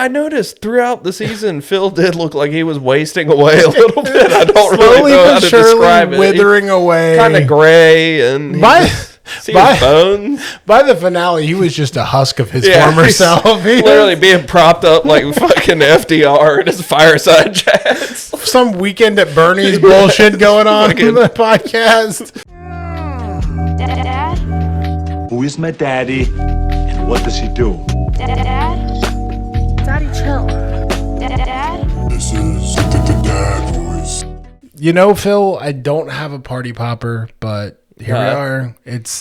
I noticed throughout the season, Phil did look like he was wasting away a little bit. I don't Slowly really know how to describe it. Withering away. Kind of gray and see his bones. By the finale, he was just a husk of his former self. He literally being propped up like fucking FDR in his fireside chats. Some Weekend at Bernie's bullshit going on in the podcast. Dad? Who is my daddy and what does he do? Dad? Daddy, chill. Dad? This is the dad voice. You know, Phil, I don't have a party popper, but here we are. It's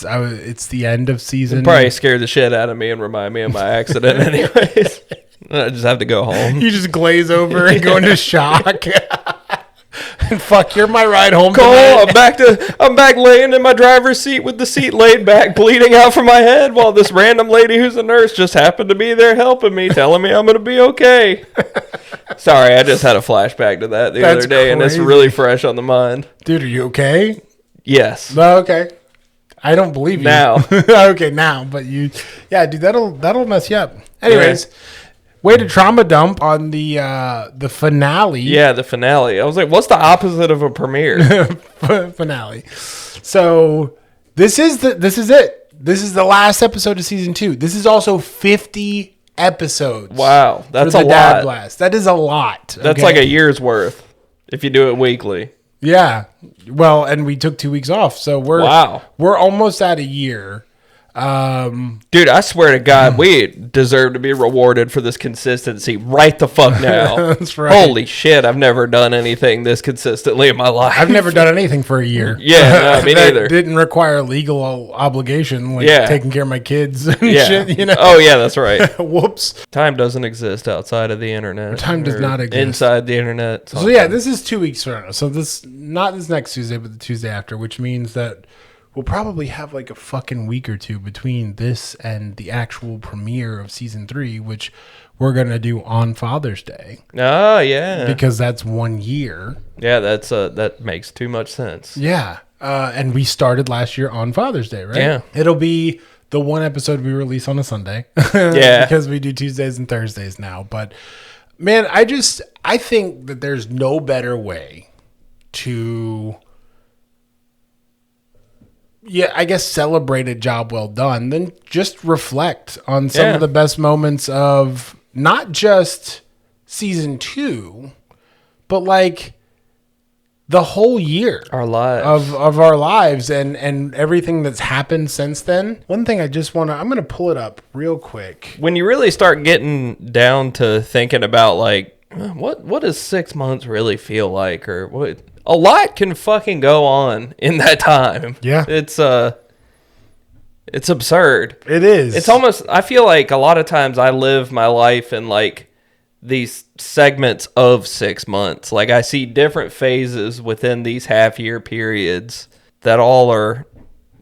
the end of season. It'd probably scare the shit out of me and remind me of my accident anyways. I just have to go home. You just glaze over and go into shock. And fuck, you're my ride home. Cole, I'm back laying in my driver's seat with the seat laid back, bleeding out from my head, while this random lady who's a nurse just happened to be there helping me, telling me I'm gonna be okay. Sorry, I just had a flashback to that the other day, and it's really fresh on the mind. Dude, are you okay? Yes. Okay. I don't believe you. Now. Okay, now. But dude, that'll mess you up. Anyways, way to trauma dump on the finale. Yeah, the finale. I was like, what's the opposite of a premiere? Finale. So this is it. This is the last episode of season 2. This is also 50 episodes. Wow, that's a lot. Dad Blast. That is a lot. That's like a year's worth if you do it weekly. Yeah. Well, and we took 2 weeks off, so we're almost at a year. Dude, I swear to God, we deserve to be rewarded for this consistency right the fuck now. That's right. Holy shit, I've never done anything this consistently in my life. I've never done anything for a year. Yeah, no, me that neither. Didn't require legal obligation, like taking care of my kids and shit, you know? Oh, yeah, that's right. Whoops. Time doesn't exist outside of the internet. Time does not exist. Inside the internet. So yeah, this is 2 weeks from now. So not this next Tuesday, but the Tuesday after, which means that we'll probably have like a fucking week or two between this and the actual premiere of season 3, which we're going to do on Father's Day. Oh, yeah. Because that's 1 year. Yeah, that makes too much sense. Yeah. And we started last year on Father's Day, right? Yeah. It'll be the one episode we release on a Sunday. Yeah. Because we do Tuesdays and Thursdays now. But man, I think that there's no better way to... I guess celebrate a job well done, then just reflect on some of the best moments of not just season 2, but like the whole year. Our lives. Of our lives and everything that's happened since then. One thing I'm going to pull it up real quick. When you really start getting down to thinking about like, what does 6 months really feel like, or what? A lot can fucking go on in that time. Yeah. It's absurd. It is. It's almost, I feel like a lot of times I live my life in like these segments of 6 months. Like I see different phases within these half-year periods that all are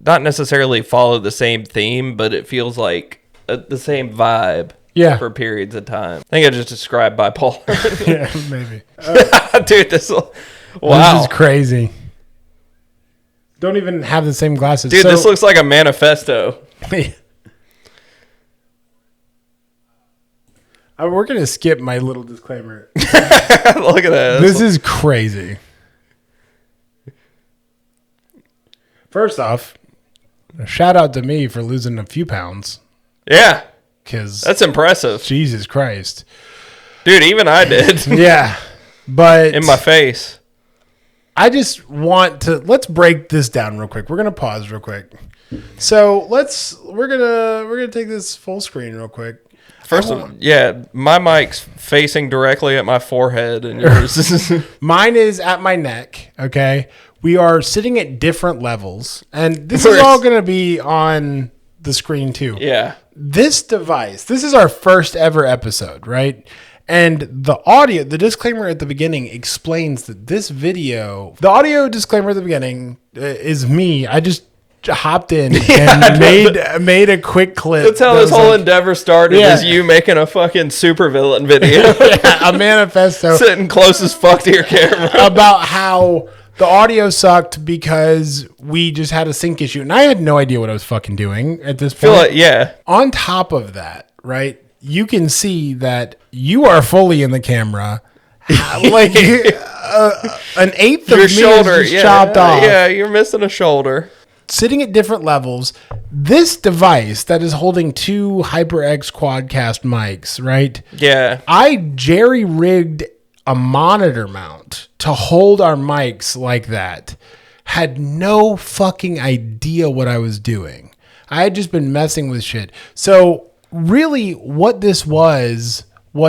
not necessarily follow the same theme, but it feels like the same vibe. Yeah. For periods of time. I think I just described bipolar. Yeah, maybe. Dude, wow. This is crazy. Don't even have the same glasses. Dude, this looks like a manifesto. We're going to skip my little disclaimer. Look at that. This is crazy. First off, shout out to me for losing a few pounds. Yeah. Because that's impressive. Jesus Christ. Dude, even I did. Yeah. But in my face. I just want to let's break this down real quick. We're gonna pause real quick. So we're gonna take this full screen real quick. First of all, yeah, my mic's facing directly at my forehead and yours. Mine is at my neck. Okay. We are sitting at different levels. And this is all gonna be on the screen too. Yeah. This device, this is our first ever episode, right? And the audio, the disclaimer at the beginning explains that this video, the audio disclaimer at the beginning is me. I just hopped in and made a quick clip. That's how this whole endeavor started, is you making a fucking supervillain video. A manifesto. Sitting close as fuck to your camera. About how the audio sucked because we just had a sync issue. And I had no idea what I was fucking doing at this point. Yeah. On top of that, right? you can see that you are fully in the camera. Like an eighth of Your me shoulder, is just chopped off. Yeah, you're missing a shoulder. Sitting at different levels. This device that is holding two HyperX Quadcast mics, right? Yeah. I jerry-rigged a monitor mount to hold our mics like that. Had no fucking idea what I was doing. I had just been messing with shit. So really what this was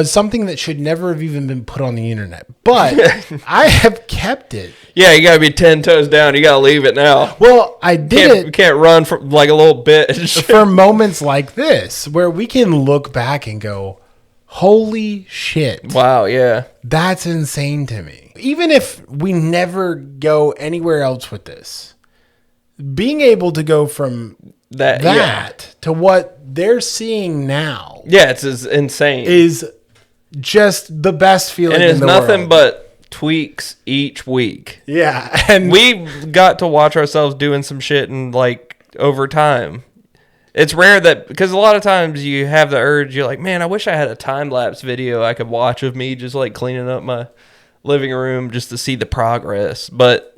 something that should never have even been put on the internet. But I have kept it. Yeah, you gotta be 10 toes down. You gotta leave it now. Well, I did You can't run for like a little bitch. for moments like this where we can look back and go, holy shit. Wow, yeah. That's insane to me. Even if we never go anywhere else with this, being able to go from that to what they're seeing now Yeah, it's insane. is just the best feeling And in it's the nothing world. but tweaks each week. Yeah. And We got to watch ourselves doing some shit and like over time. It's rare that, because a lot of times you have the urge, you're like, man, I wish I had a time lapse video I could watch of me just like cleaning up my living room just to see the progress. But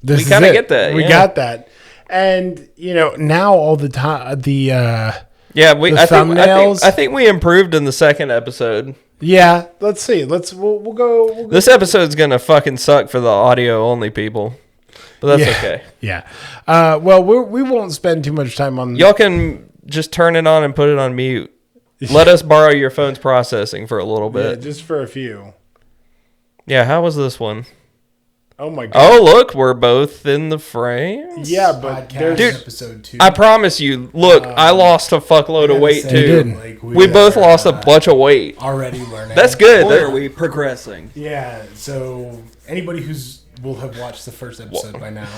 this we is kind of it. get that. We yeah. got that. And, now all the time, Yeah, the thumbnails. I think we improved in the second episode. yeah, let's see. We'll go. This episode's gonna fucking suck for the audio only people, but that's okay. Yeah. Well, we won't spend too much time on. Y'all can just turn it on and put it on mute. Let us borrow your phone's processing for a little Yeah, bit. just for a few. Yeah, how was this one? Oh my god. Oh, look, we're both in the frame. Yeah, but there's Dude, episode 2. I promise you. Look, I lost a fuckload of weight say, too. didn't. Like, We both lost a bunch of weight. already learning. That's good. Boy, are we progressing. Yeah, so anybody will have watched the first episode by now.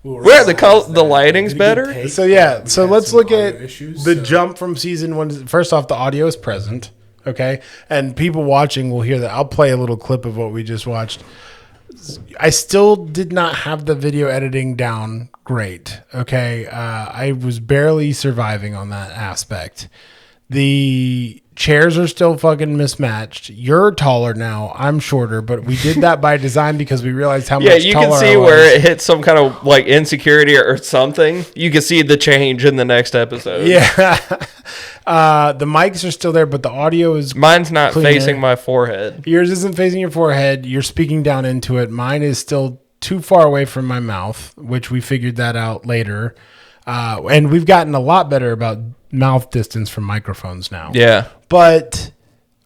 Where the lighting's better. So yeah, so let's look at issues, the so- jump from season 1. First off, the audio is present, okay, and people watching will hear that. I'll play a little clip of what we just watched. I still did not have the video editing down great. Okay, I was barely surviving on that aspect. The chairs are still fucking mismatched. You're taller now. I'm shorter, but we did that by design because we realized how Yeah, much you taller can see I was. where it hits some kind of like insecurity or something. You can see the change in the next episode. Yeah. The mics are still there, but the audio is. Mine's not cleaner. facing my forehead. Yours isn't facing your forehead. You're speaking down into it. Mine is still too far away from my mouth, which we figured that out later. And we've gotten a lot better about mouth distance from microphones now. Yeah. But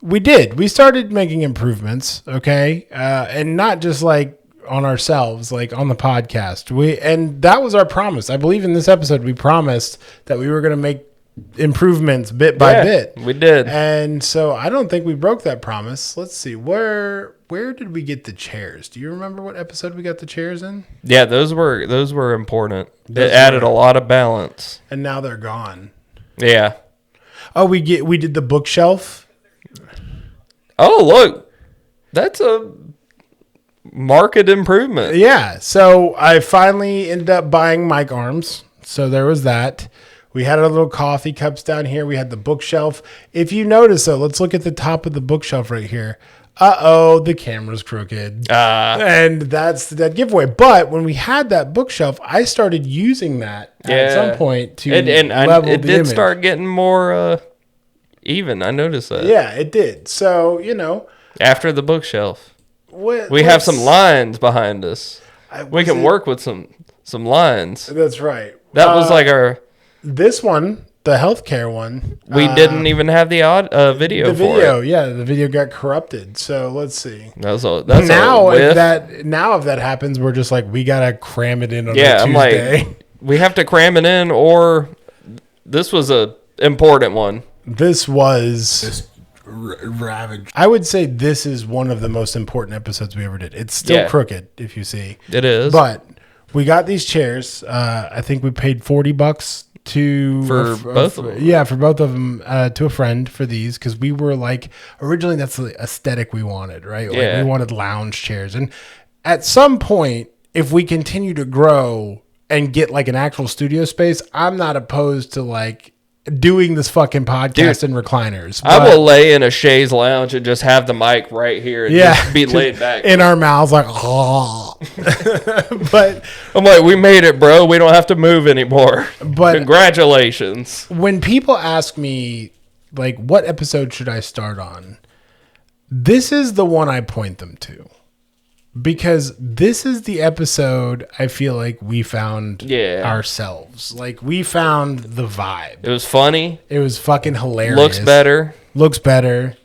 we started making improvements, okay? And not just like on ourselves, like on the podcast. And that was our promise. I believe in this episode we promised that we were going to make improvements bit by Yeah, bit. we did. And so I don't think we broke that promise. Let's see. Where did we get the chairs? Do you remember what episode we got the chairs in? Yeah, those were important. Those It added were- a lot of balance. And now they're gone. Yeah. Oh, we did the bookshelf. Oh, look. That's a market improvement. Yeah. So I finally ended up buying mic arms. So there was that. We had our little coffee cups down here. We had the bookshelf. If you notice, though, let's look at the top of the bookshelf right here. The camera's crooked. And that's the dead giveaway. But when we had that bookshelf, I started using that at some point to level it the did image. start getting more even. I noticed that. Yeah, it did. So, After the bookshelf. We have let's- some lines behind us. We can work with some lines. That's right. That was like our... This one, the healthcare one. We didn't even have the video The for video, it. yeah, the video got corrupted. So let's see. That's a Now whiff. if that happens, we're just like we gotta cram it in on Yeah, a I'm Tuesday. like, we have to cram it in, or this was a important one. This was. ravaged. I would say this is one of the most important episodes we ever did. It's still Yeah. crooked, if you see. It is. But we got these chairs. I think we paid $40 For both of them. Yeah, for both of them to a friend for these because we were like originally that's the aesthetic we wanted, right? Like Yeah. we wanted lounge chairs, and at some point, if we continue to grow and get like an actual studio space, I'm not opposed to like doing this fucking podcast in recliners. I will lay in a chaise lounge and just have the mic right here and just be laid back in our mouths, like, oh. But I'm like, we made it, bro. We don't have to move anymore. But congratulations. When people ask me, like, what episode should I start on? This is the one I point them to. Because this is the episode I feel like we found ourselves. Like, we found the vibe. It was funny. It was fucking hilarious. Looks better.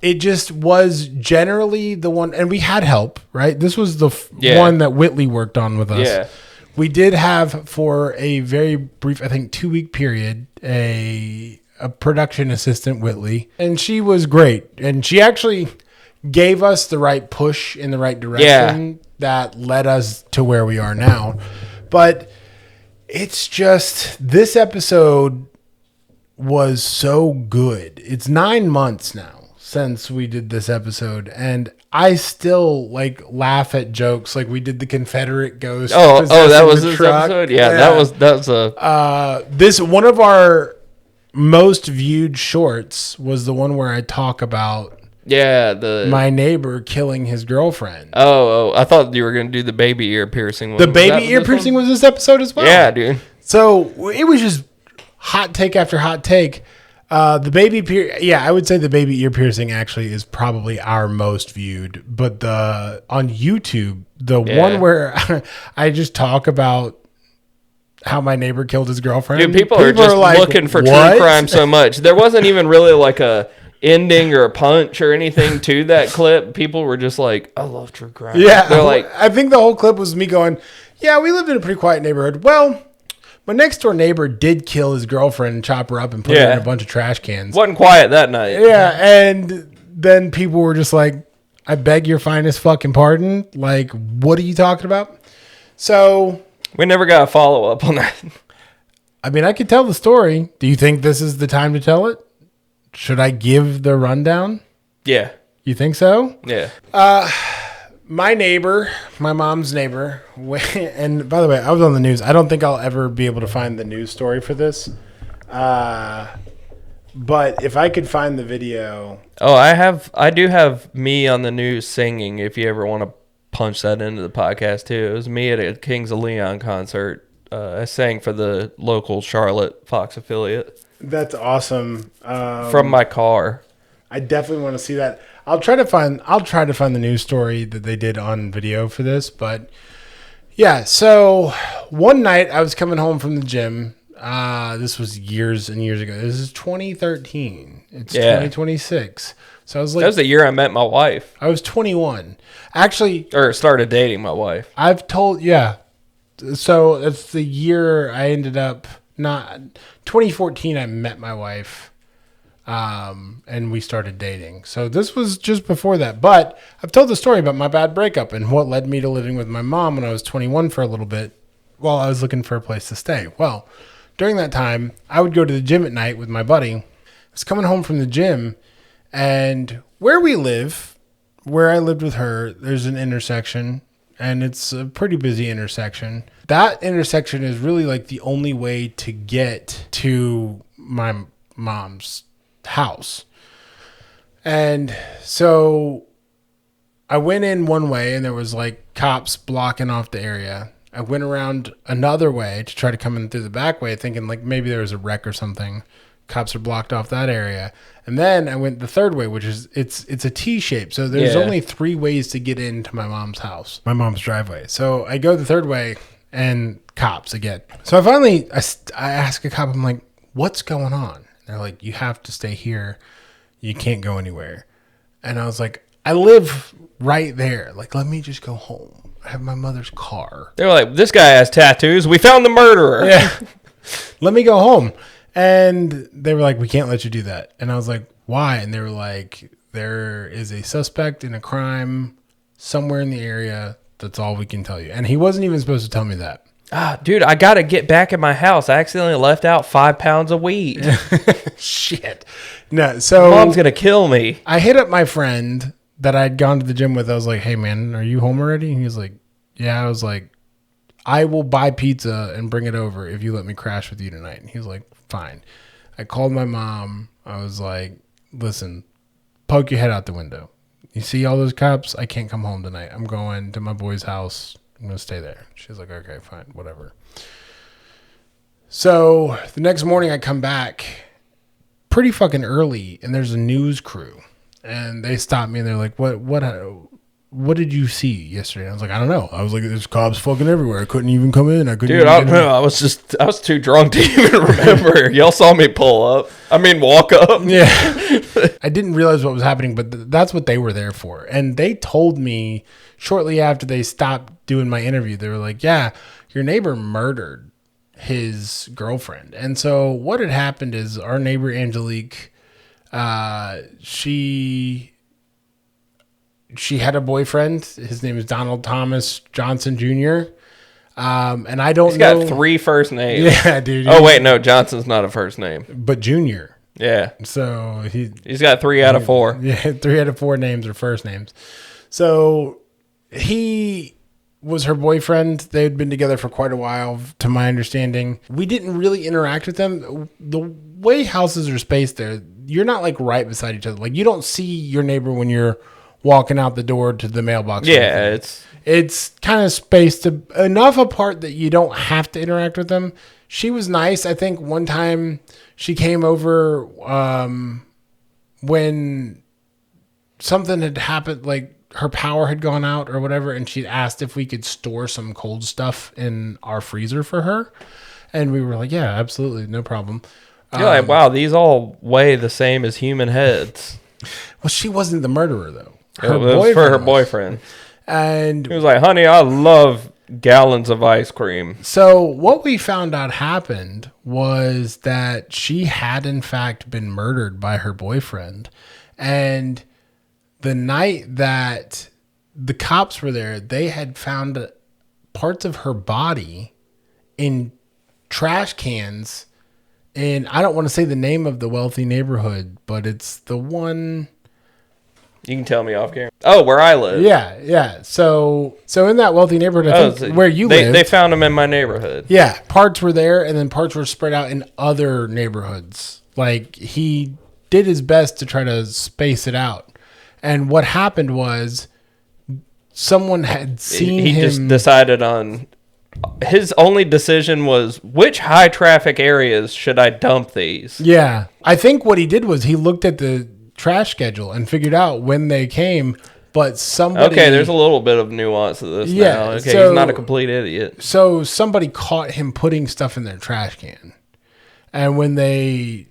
It just was generally the one, and we had help, right? This was the one that Whitley worked on with us. Yeah. We did have, for a very brief, I think 2-week period, a production assistant, Whitley, and she was great. And she actually gave us the right push in the right direction that led us to where we are now. But it's just, this episode was so good. It's 9 months now since we did this episode, and I still like laugh at jokes like we did the Confederate ghost. Oh, that was this episode. Yeah, that was a this one of our most viewed shorts was the one where I talk about my neighbor killing his girlfriend. Oh, I thought you were going to do the baby ear piercing one. The baby ear piercing was this episode as well. Yeah, dude. So it was just hot take after hot take. The baby I would say the baby ear piercing actually is probably our most viewed. But on YouTube, the one where I just talk about how my neighbor killed his girlfriend. Dude, people are just like, looking for true crime so much. There wasn't even really like a ending or a punch or anything to that clip. People were just like, I love true crime. Yeah. They're like, I think the whole clip was me going, yeah, we lived in a pretty quiet neighborhood. Well, my next door neighbor did kill his girlfriend and chop her up and put her in a bunch of trash cans. Wasn't quiet that night. Yeah. And then people were just like, I beg your finest fucking pardon. Like, what are you talking about? So we never got a follow up on that. I mean, I could tell the story. Do you think this is the time to tell it? Should I give the rundown? Yeah. You think so? Yeah. My neighbor, my mom's neighbor, and by the way, I was on the news. I don't think I'll ever be able to find the news story for this. But if I could find the video. Oh, I do have me on the news singing, if you ever want to punch that into the podcast too. It was me at a Kings of Leon concert. I sang for the local Charlotte Fox affiliate. That's awesome. From my car. I definitely want to see that. I'll try to find the news story that they did on video for this, but yeah. So one night I was coming home from the gym. This was years and years ago. This is 2013. It's 2026. So I was like, that was the year I met my wife. I was 21. Actually, or started dating my wife. So it's the year I ended up 2014. I met my wife. And we started dating. So this was just before that. But I've told the story about my bad breakup and what led me to living with my mom when I was 21 for a little bit while I was looking for a place to stay. Well, during that time, I would go to the gym at night with my buddy. I was coming home from the gym, and where I lived with her, there's an intersection, and it's a pretty busy intersection. That intersection is really like the only way to get to my mom's house. And so I went in one way and there was like cops blocking off the area. I went around another way to try to come in through the back way, thinking like maybe there was a wreck or something. Cops are blocked off that area. And then I went the third way, which is it's a T shape. So there's only 3 ways to get into my mom's house, my mom's driveway. So I go the third way and cops again. So I ask a cop, I'm like, what's going on? They're like, you have to stay here. You can't go anywhere. And I was like, I live right there. Like, let me just go home. I have my mother's car. They're like, this guy has tattoos. We found the murderer. Yeah. Let me go home. And they were like, we can't let you do that. And I was like, why? And they were like, there is a suspect in a crime somewhere in the area. That's all we can tell you. And he wasn't even supposed to tell me that. Dude, I got to get back in my house. I accidentally left out 5 pounds of weed. Shit. No, so Mom's going to kill me. I hit up my friend that I'd gone to the gym with. I was like, hey, man, are you home already? And he was like, yeah. I was like, I will buy pizza and bring it over if you let me crash with you tonight. And he was like, fine. I called my mom. I was like, listen, poke your head out the window. You see all those cops? I can't come home tonight. I'm going to my boy's house. I'm going to stay there. She's like, okay, fine, whatever. So the next morning I come back pretty fucking early, and there's a news crew. And they stopped me, and they're like, what did you see yesterday? And I was like, I don't know. I was like, there's cops fucking everywhere. I couldn't even come in. I was too drunk to even remember. Y'all saw me walk up. Yeah. I didn't realize what was happening, but that's what they were there for. And they told me shortly after they stopped doing my interview, they were like, yeah, your neighbor murdered his girlfriend. And so what had happened is our neighbor Angelique, she had a boyfriend. His name is Donald Thomas Johnson Jr. And I don't know. He's got 3 first names. Yeah, dude. Oh, wait, no. Johnson's not a first name. But Junior. Yeah. So he's got 3 out of 4. Yeah, 3 out of 4 names are first names. So he was her boyfriend. They had been together for quite a while, to my understanding. We didn't really interact with them. The way houses are spaced there, you're not like right beside each other. Like you don't see your neighbor when you're walking out the door to the mailbox. Yeah, it's kind of spaced enough apart that you don't have to interact with them. She was nice. I think one time she came over when something had happened, like her power had gone out or whatever, and she asked if we could store some cold stuff in our freezer for her. And we were like, yeah, absolutely, no problem. You're like, wow, these all weigh the same as human heads. Well, she wasn't the murderer, though. It was for her boyfriend. And he was like, honey, I love gallons of ice cream. So what we found out happened was that she had, in fact, been murdered by her boyfriend. And the night that the cops were there, they had found parts of her body in trash cans. And I don't want to say the name of the wealthy neighborhood, but it's the one... You can tell me off camera. Oh, where I live. Yeah. So in that wealthy neighborhood, I think where you live, they found them in my neighborhood. Yeah, parts were there, and then parts were spread out in other neighborhoods. Like he did his best to try to space it out. And what happened was, someone had seen him. He just decided on. His only decision was, which high traffic areas should I dump these? Yeah, I think what he did was he looked at the trash schedule and figured out when they came, but somebody... Okay, there's a little bit of nuance to this now. Okay, he's not a complete idiot. So somebody caught him putting stuff in their trash can. And when they...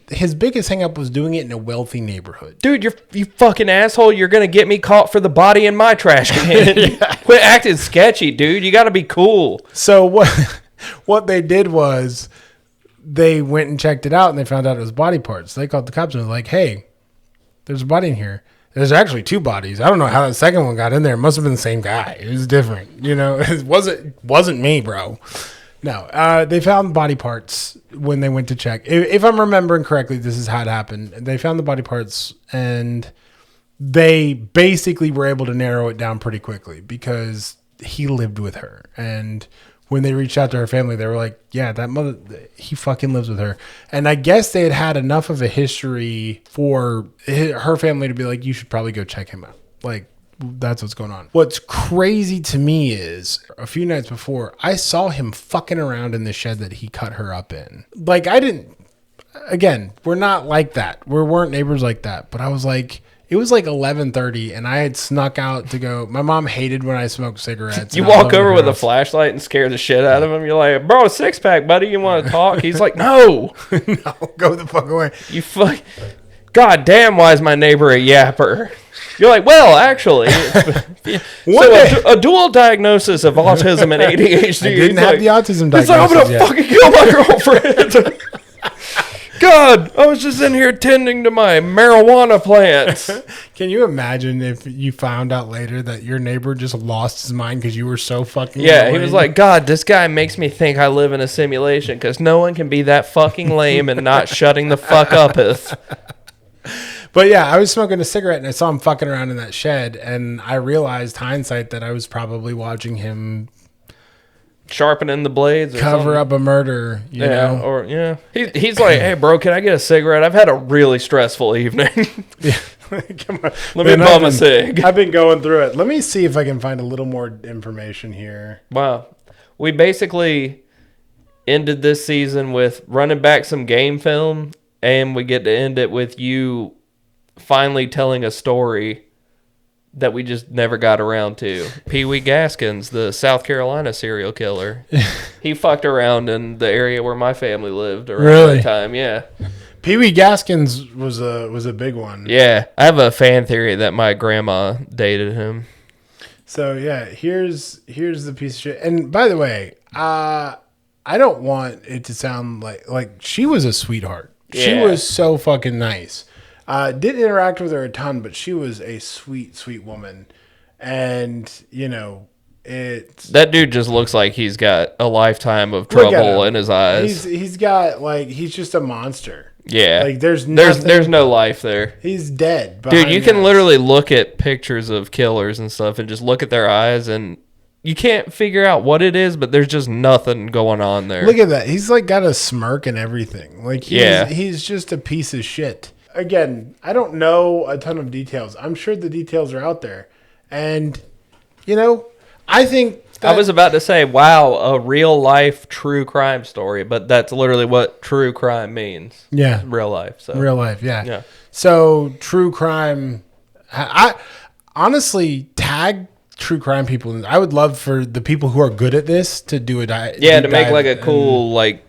His biggest hang up was doing it in a wealthy neighborhood. Dude, you fucking asshole, you're going to get me caught for the body in my trash can. Yeah. Quit acting sketchy, dude. You got to be cool. So what they did was... They went and checked it out, and they found out it was body parts. They called the cops and was like, hey, there's a body in here. There's actually 2 bodies. I don't know how the second one got in there. It must have been the same guy. It was different. You know, it wasn't me, bro. No, they found body parts when they went to check. If I'm remembering correctly, this is how it happened. They found the body parts, and they basically were able to narrow it down pretty quickly because he lived with her. And when they reached out to her family, they were like, yeah, he fucking lives with her. And I guess they had enough of a history for her family to be like, you should probably go check him out. Like, that's what's going on. What's crazy to me is a few nights before, I saw him fucking around in the shed that he cut her up in. Like, again, we're not like that. We weren't neighbors like that. But I was like... It was like 11:30, and I had snuck out to go. My mom hated when I smoked cigarettes. You walk over with a flashlight and scare the shit out of him. You're like, bro, 6-pack, buddy. You want to talk? He's like, no. No, go the fuck away. You fuck. God damn, why is my neighbor a yapper? You're like, well, actually. A dual diagnosis of autism and ADHD. I didn't have the autism diagnosis. It's like, I'm going to fucking kill my girlfriend. God, I was just in here tending to my marijuana plants. Can you imagine if you found out later that your neighbor just lost his mind because you were so fucking annoying? He was like, God, this guy makes me think I live in a simulation because no one can be that fucking lame and not shutting the fuck up. But yeah, I was smoking a cigarette and I saw him fucking around in that shed, and I realized hindsight that I was probably watching him sharpening the blades, or Cover something. up a murder, you Yeah, know? or he's like, hey, bro, can I get a cigarette? I've had a really stressful evening. Come on. Let me bum a cig. I've been going through it. Let me see if I can find a little more information here. Wow. We basically ended this season with running back some game film, and we get to end it with you finally telling a story that we just never got around to. Pee Wee Gaskins, the South Carolina serial killer. He fucked around in the area where my family lived around that time. Yeah. Pee Wee Gaskins was a big one. Yeah. I have a fan theory that my grandma dated him. So yeah, here's the piece of shit. And by the way, I don't want it to sound like she was a sweetheart. Yeah. She was so fucking nice. Didn't interact with her a ton, but she was a sweet, sweet woman. And, you know, that dude just looks like he's got a lifetime of look at trouble him. in his eyes. He's got, like, he's just a monster. Yeah. Like, there's no life there. He's dead. Dude, you behind can that. literally look at pictures of killers and stuff and just look at their eyes, and you can't figure out what it is, but there's just nothing going on there. Look at that. He's, like, got a smirk and everything. Like, he's just a piece of shit. Again, I don't know a ton of details. I'm sure the details are out there. And, you know, I think I was about to say, wow, a real life true crime story, but that's literally what true crime means. Yeah. Real life. So Real life, yeah. Yeah. So, true crime. I honestly tag true crime people. I would love for the people who are good at this to do a dive. Yeah, to make like a cool, like,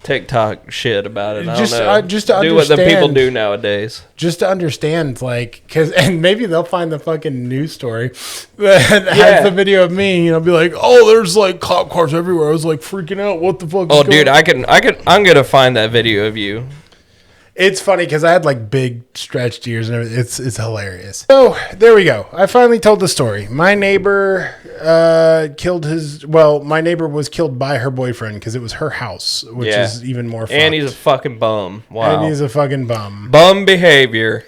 TikTok shit about it. I Just- don't know. just to do what the people understand. do nowadays. Just to understand, like, and maybe they'll find the fucking news story that has the video of me, you know, be like, oh, there's like cop cars everywhere. I was like freaking out. What the fuck? Oh, dude, I'm gonna find that video of you. It's funny because I had like big stretched ears and everything. It's hilarious. So there we go. I finally told the story. My neighbor my neighbor was killed by her boyfriend because it was her house, which is even more fucked. And he's a fucking bum. Wow. And he's a fucking bum. Bum behavior.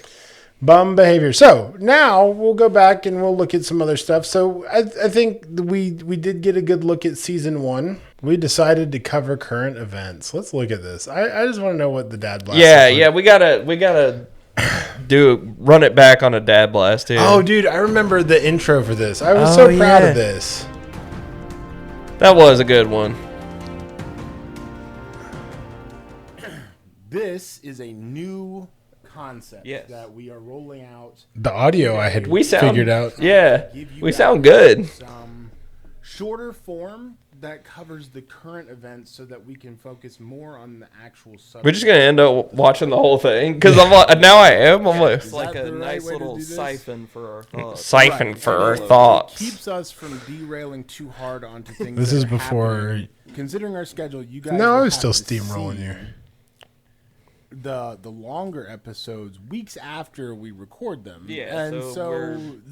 Bum behavior. So now we'll go back and we'll look at some other stuff. So I think we did get a good look at season 1. We decided to cover current events. Let's look at this. I just want to know what the dad blast. Yeah. We gotta run it back on a dad blast too. Oh, dude, I remember the intro for this. I was so proud of this. That was a good one. This is a new concept that we are rolling out. The audio I had figured out. Yeah, Give you we guys sound good. Some shorter form that covers the current events so that we can focus more on the actual subject. We're just gonna end up watching the whole thing because I'm like, now I am. I'm like, Is that the right way to do this? siphon for our thoughts. It keeps us from derailing too hard onto things. This that is are before. happening. Considering our schedule, you guys. No, I will was have still to steamrolling see you. The longer episodes weeks after we record them. Yeah, and so so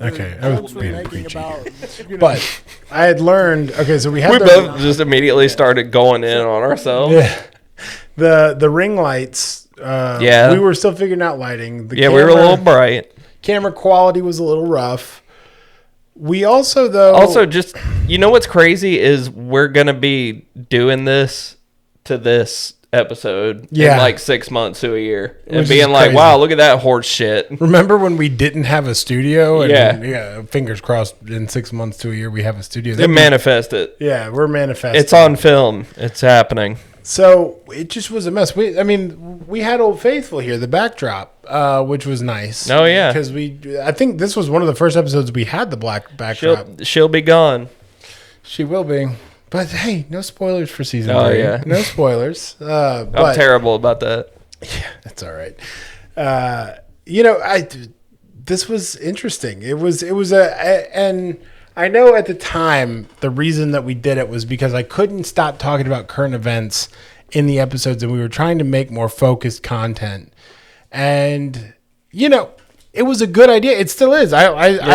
Okay, the I was jokes we're being making preachy. about, you know, But I had learned. Okay, so we had We both just immediately started going in on ourselves. the ring lights. Yeah. we were still figuring out lighting. The Yeah, we were a little bright. Camera quality was a little rough. We also though. Also, just you know what's crazy is we're gonna be doing this to this episode in like 6 months to a year and Which being is like, crazy. wow, look at that horse shit. Remember when we didn't have a studio? And Yeah. fingers crossed. In 6 months to a year, we have a studio. They manifest it. Yeah, we're manifesting. It's on film. It's happening. So it just was a mess. We had Old Faithful here, the backdrop, which was nice. Oh, yeah. because I think this was one of the first episodes we had the black backdrop. She'll be gone. She will be, but hey, no spoilers for season 3. Oh, yeah. No spoilers. I'm But terrible about that. that's all right. This was interesting. It was and I know at the time the reason that we did it was because I couldn't stop talking about current events in the episodes, and we were trying to make more focused content. And it was a good idea. It still is. I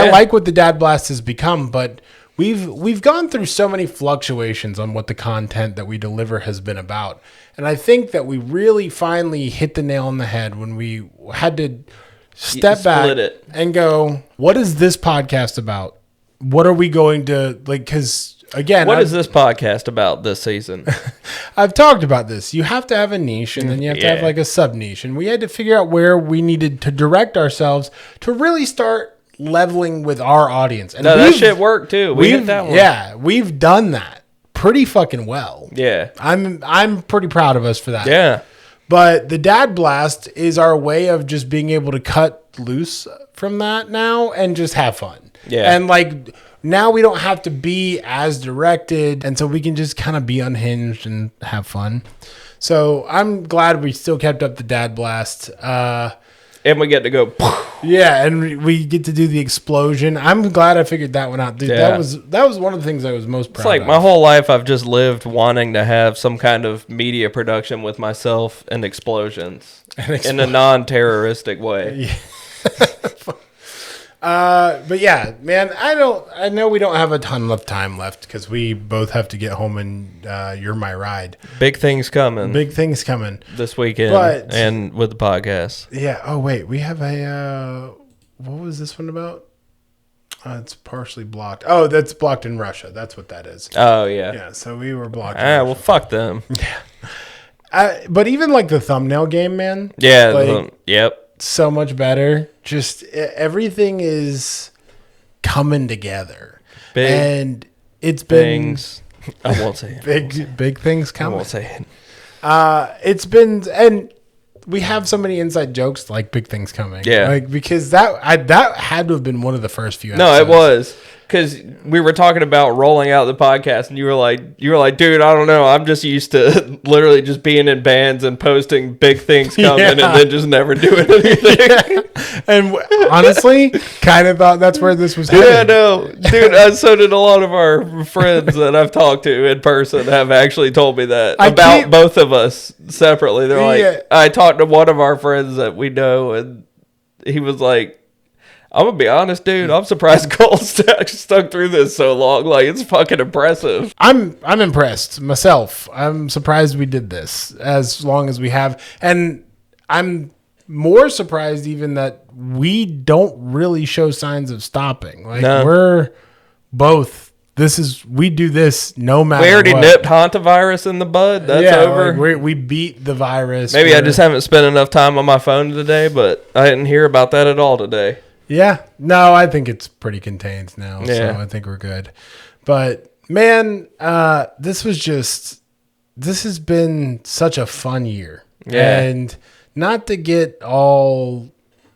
like what the Dad Blast has become, but we've gone through so many fluctuations on what the content that we deliver has been about. And I think that we really finally hit the nail on the head when we had to step back and go, what is this podcast about? What are we going to like? Because again, What is this podcast about this season? I've talked about this. You have to have a niche, and then you have to have like a sub niche, and we had to figure out where we needed to direct ourselves to really start leveling with our audience. And No, that shit worked too. We hit that one. Yeah, we've done that pretty fucking well. Yeah. I'm pretty proud of us for that. Yeah. But the Dad Blast is our way of just being able to cut loose from that now and just have fun. Yeah. And like now we don't have to be as directed, and so we can just kind of be unhinged and have fun. So I'm glad we still kept up the Dad Blast. And we get to go. Yeah, and we get to do the explosion. I'm glad I figured that one out, dude. Yeah. That was one of the things I was most proud It's like of. my whole life I've just lived wanting to have some kind of media production with myself and explosions in a non-terroristic way. But yeah, man, I know we don't have a ton of time left because we both have to get home and you're my ride. Big things coming Big things coming. this weekend But- and with the podcast. Yeah. Oh wait, we have a what was this one about? It's partially blocked. Oh, that's blocked in Russia. That's what that is. Oh, yeah. Yeah. So we were blocked. in Well, Russia. fuck them. But even like the thumbnail game, man. Yeah. Like, Yep. so much better. Just everything is coming together, Big and it's been things. I won't say it. big things I coming. won't say it. It's been, and we have so many inside jokes like big things coming. Yeah. like because that had to have been one of the first few. No, it episodes. was because we were talking about rolling out the podcast, and you were like, dude, I don't know. I'm just used to literally just being in bands and posting big things coming, Yeah. and then just never doing anything. And honestly, kind of thought that's where this was headed. Yeah, no, dude. So did a lot of our friends that I've talked to in person have actually told me that about both of us separately. They're like, Yeah. I talked to one of our friends that we know, and he was like, I'm gonna be honest, dude. I'm surprised Cole stuck through this so long. Like, it's fucking impressive. I'm impressed myself. I'm surprised we did this as long as we have, and I'm more surprised even that we don't really show signs of stopping. Like No. we're both. We do this no matter. We already what. nipped hantavirus in the bud. That's Yeah, over. like we beat the virus. Maybe I We're- just haven't spent enough time on my phone today, but I didn't hear about that at all today. Yeah. No, I think it's pretty contained now. Yeah. So I think we're good. But man, this has been such a fun year. Yeah. And not to get all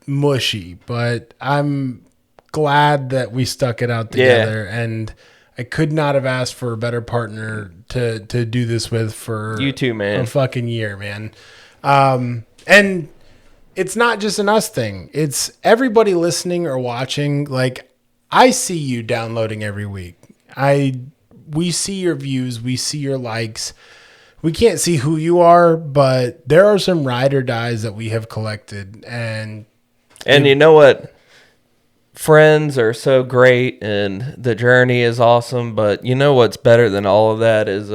mushy, but I'm glad that we stuck it out together. And I could not have asked for a better partner to do this with for You too, man. a fucking year, man. And it's not just an us thing. It's everybody listening or watching. Like, I see you downloading every week. We see your views. We see your likes. We can't see who you are, but there are some ride or dies that we have collected. And you know what? Friends are so great, and the journey is awesome. But you know what's better than all of that is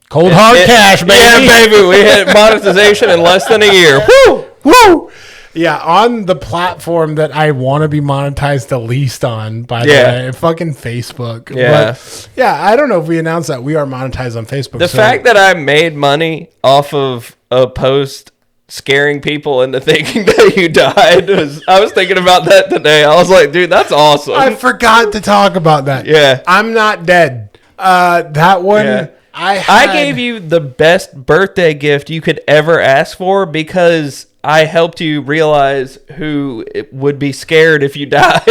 cold hard cash, baby. Yeah, baby. We hit monetization in less than a year. Woo! Woo! Yeah, on the platform that I want to be monetized the least on, by the way, fucking Facebook. Yeah. But, yeah, I don't know if we announced that we are monetized on Facebook. The fact that I made money off of a post scaring people into thinking that you died I was thinking about that today. I was like, dude, that's awesome. I forgot to talk about that. Yeah. I'm not dead. That one, Yeah. I gave you the best birthday gift you could ever ask for because I helped you realize who would be scared if you died.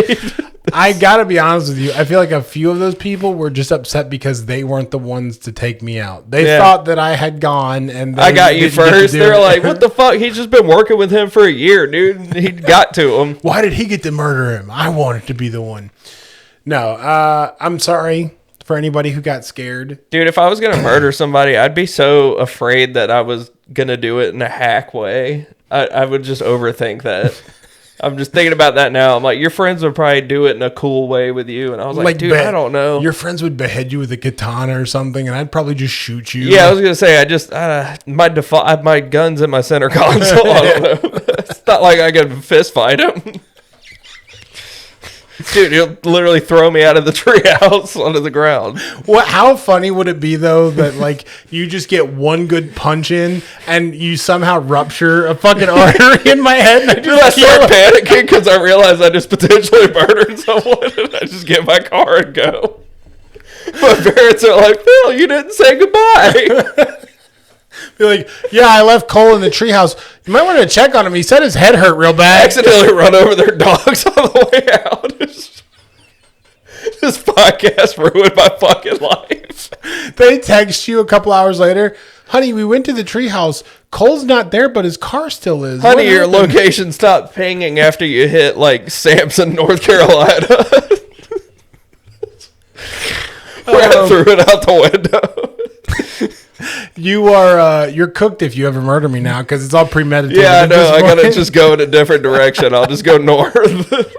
I gotta be honest with you. I feel like a few of those people were just upset because they weren't the ones to take me out. They thought that I had gone, and I got you didn't get to first. do They're it. like, what the fuck? He's just been working with him for a year, dude. He got to him. Why did he get to murder him? I wanted to be the one. No, I'm sorry for anybody who got scared. Dude, if I was going to murder somebody, I'd be so afraid that I was going to do it in a hack way. I would just overthink that. I'm just thinking about that now. I'm like, your friends would probably do it in a cool way with you. And I was like, dude, I don't know. Your friends would behead you with a katana or something, and I'd probably just shoot you. Yeah, I was going to say, my gun's in my center console. I don't know. It's not like I could fist fight him. Dude, he'll literally throw me out of the treehouse onto the ground. What? How funny would it be though that like you just get one good punch in and you somehow rupture a fucking artery in my head? And I Dude, I just start panicking because I realize I just potentially murdered someone, and I just get in my car and go. My parents are like, Phil, you didn't say goodbye. be like, yeah, I left Cole in the treehouse. You might want to check on him. He said his head hurt real I bad. accidentally run over their dogs on the way out. This podcast ruined my fucking life. They text you a couple hours later, honey, we went to the treehouse. Cole's not there, but his car still is. Honey, What your happened?" location stopped pinging after you hit like Sampson, North Carolina. I threw it out the window. You're cooked if you ever murder me now because it's all premeditated. Yeah, I at know. this I gotta point. just go in a different direction. I'll just go north.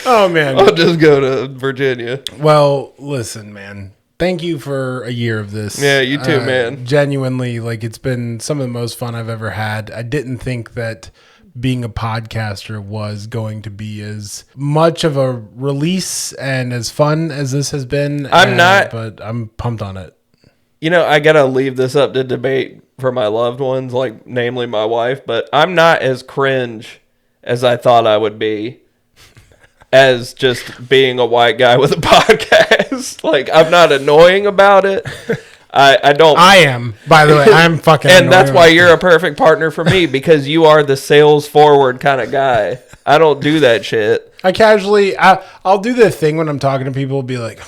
Oh man. I'll just go to Virginia. Well, listen, man. Thank you for a year of this. Yeah, you too, man. Genuinely, like it's been some of the most fun I've ever had. I didn't think that being a podcaster was going to be as much of a release and as fun as this has been. But I'm pumped on it. You know, I gotta leave this up to debate for my loved ones, like namely my wife, but I'm not as cringe as I thought I would be as just being a white guy with a podcast. Like, I'm not annoying about it. I don't. I am, by the way. I'm fucking And that's annoying. why you're a perfect partner for me, because you are the sales forward kind of guy. I don't do that shit. I'll do the thing when I'm talking to people, be like,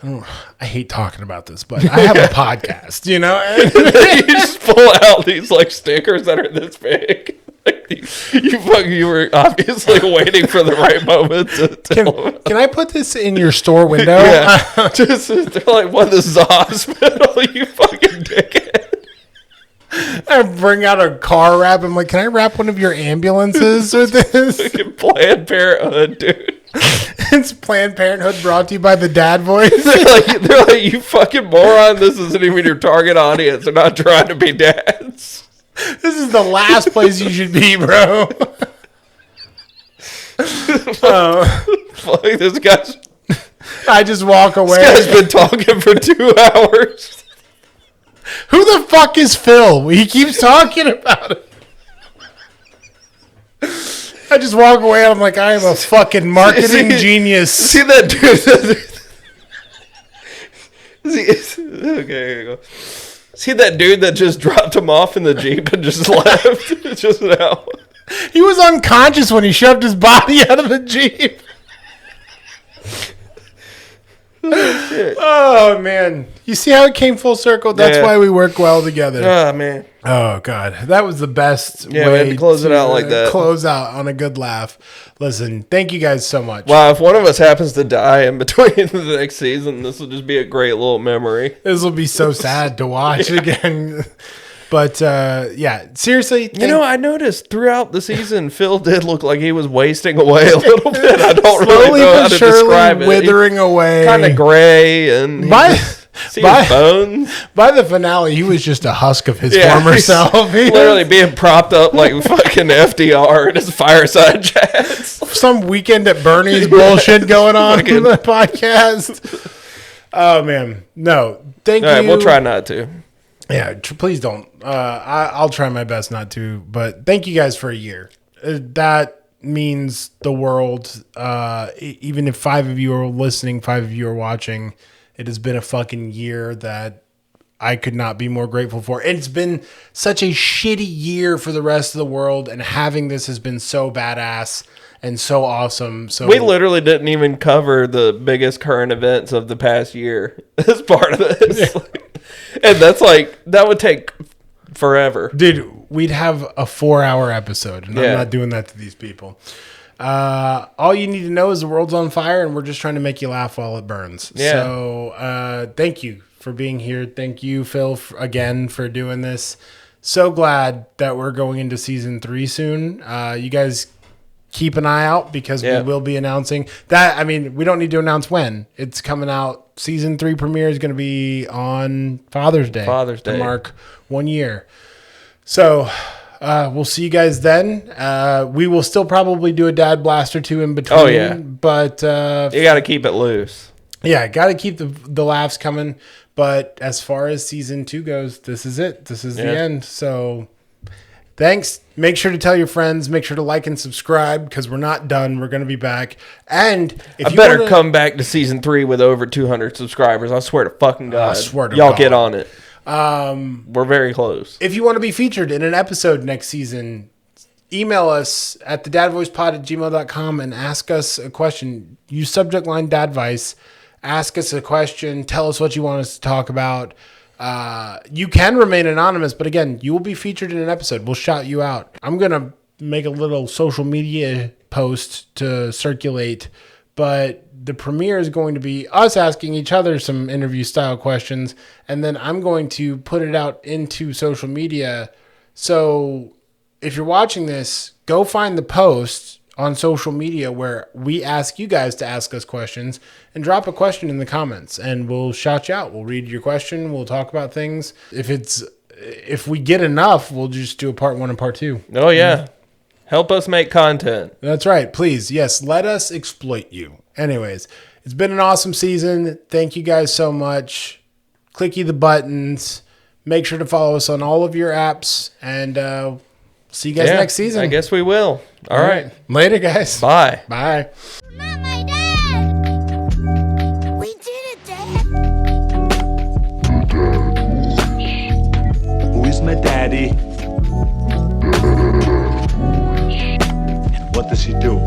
I hate talking about this, but I have a podcast, you know? You just pull out these like stickers that are this big. Like, you were obviously waiting for the right moment to tell them. Can I put this in your store window? Yeah. Just they're like, what, this is a hospital, you fucking dickhead. I bring out a car wrap. I'm like, can I wrap one of your ambulances with this? Fucking Planned Parenthood, dude. It's Planned Parenthood brought to you by the dad voice. They're like, you fucking moron, this isn't even your target audience. They're not trying to be dads. This is the last place you should be, bro. Fuck, this guy's I just walk away. This guy's been talking for 2 hours. Who the fuck is Phil? He keeps talking about it. I just walk away and I'm like, I am a fucking marketing genius. See that dude? Okay, here you go. See that dude that just dropped him off in the Jeep and just left just now? He was unconscious when he shoved his body out of the Jeep. Oh, man. You see how it came full circle? That's why we work well together. Oh, man. Oh, God. That was the best Yeah, we way had to close it out like that. Close out on a good laugh. Listen, thank you guys so much. Wow, if one of us happens to die in between the next season, this will just be a great little memory. This will be so sad to watch again. But, yeah, seriously. You know, I noticed throughout the season, Phil did look like he was wasting away a little bit. I don't really know how to describe it. Withering away. Kind of gray and see his bones. By the finale, he was just a husk of his former he's self. He literally being propped up like fucking FDR in his fireside chats. Some Weekend at Bernie's bullshit going on in the podcast. Oh, man. No. Thank you. All right, we'll try not to. Yeah, please don't. I'll try my best not to. But thank you guys for a year. That means the world. Even if 5 of you are listening, 5 of you are watching, it has been a fucking year that I could not be more grateful for. It's been such a shitty year for the rest of the world, and having this has been so badass and so awesome. So we literally didn't even cover the biggest current events of the past year as part of this. Yeah. And that's like, that would take forever. Dude, we'd have a 4-hour episode, and I'm not doing that to these people. All you need to know is the world's on fire, and we're just trying to make you laugh while it burns. Yeah. So thank you for being here. Thank you, Phil, again for doing this. So glad that we're going into season 3 soon. You guys keep an eye out because we will be announcing that. I mean, we don't need to announce when it's coming out. Season 3 premiere is going to be on Father's Day. To mark 1 year. So We'll see you guys then. We will still probably do a dad blast or two in between. Oh, yeah. But You got to keep it loose. yeah, got to keep the laughs coming. But as far as season 2 goes, this is it. This is the end. So thanks. Make sure to tell your friends. Make sure to like and subscribe because we're not done. We're going to be back. And if I you better wanna, come back to season 3 with over 200 subscribers. I swear to fucking God. I swear to Y'all God. get on it. We're very close. If you want to be featured in an episode next season, email us at thedadvoicepod@gmail.com and ask us a question. Use subject line dadvice. Ask us a question. Tell us what you want us to talk about. You can remain anonymous, but again, you will be featured in an episode. We'll shout you out. I'm going to make a little social media post to circulate, but the premiere is going to be us asking each other some interview style questions, and then I'm going to put it out into social media. So if you're watching this, go find the post on social media where we ask you guys to ask us questions and drop a question in the comments and we'll shout you out. We'll read your question. We'll talk about things. If we get enough, we'll just do a part 1 and part 2. Oh, yeah. Help us make content. That's right. Please. Yes. Let us exploit you. Anyways, it's been an awesome season. Thank you guys so much. Clicky the buttons. Make sure to follow us on all of your apps and, see you guys next season. I guess we will. All right. Later, guys. Bye. Bye. Not my dad. We did it, Dad. Who is my daddy? And what does he do?